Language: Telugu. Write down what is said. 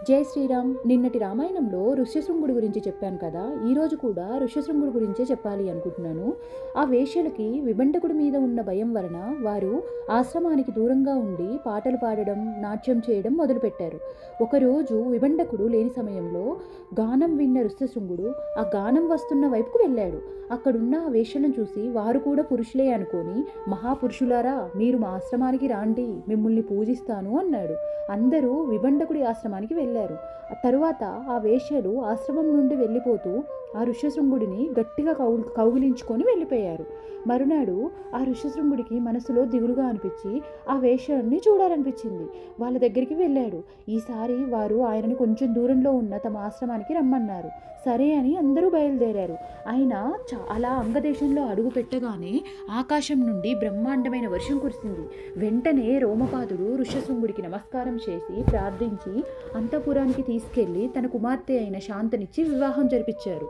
జై శ్రీరామ్. నిన్నటి రామాయణంలో ఋష్యశృంగుడి గురించి చెప్పాను కదా, ఈరోజు కూడా ఋష్యశృంగుడి గురించే చెప్పాలి అనుకుంటున్నాను. ఆ వేశ్యలకి విభండకుడి మీద ఉన్న భయం వలన వారు ఆశ్రమానికి దూరంగా ఉండి పాటలు పాడడం, నాట్యం చేయడం మొదలుపెట్టారు. ఒకరోజు విభండకుడు లేని సమయంలో గానం విన్న ఋష్యశృంగుడు ఆ గానం వస్తున్న వైపుకు వెళ్ళాడు. అక్కడున్న ఆ వేశ్యలను చూసి వారు కూడా పురుషులే అనుకొని, మహాపురుషులారా, మీరు మా ఆశ్రమానికి రాండి, మిమ్మల్ని పూజిస్తాను అన్నాడు. అందరూ విభండకుడి ఆశ్రమానికి వెళ్ళారు. తరువాత ఆ వేశ్యలు ఆశ్రమం నుండి వెళ్ళిపోతూ ఆ ఋష్యశృంగుడిని గట్టిగా కౌగిలించుకొని వెళ్ళిపోయారు. మరునాడు ఆ ఋష్యశృంగుడికి మనసులో దిగులుగా అనిపించి ఆ వేశ్యల్ని చూడాలనిపించింది. వాళ్ళ దగ్గరికి వెళ్ళాడు. ఈసారి వారు ఆయనని కొంచెం దూరంలో ఉన్న తమ ఆశ్రమానికి రమ్మన్నారు. సరే అని అందరూ బయలుదేరారు. ఆయన అలా అంగదేశంలో అడుగు పెట్టగానే ఆకాశం నుండి బ్రహ్మాండమైన వర్షం కురిసింది. వెంటనే రోమపాదుడు ఋష్యశృంగుడికి నమస్కారం చేసి ప్రార్థించి అంతఃపురానికి తీసుకెళ్లి తన కుమార్తె అయిన శాంతనిచ్చి వివాహం జరిపించారు.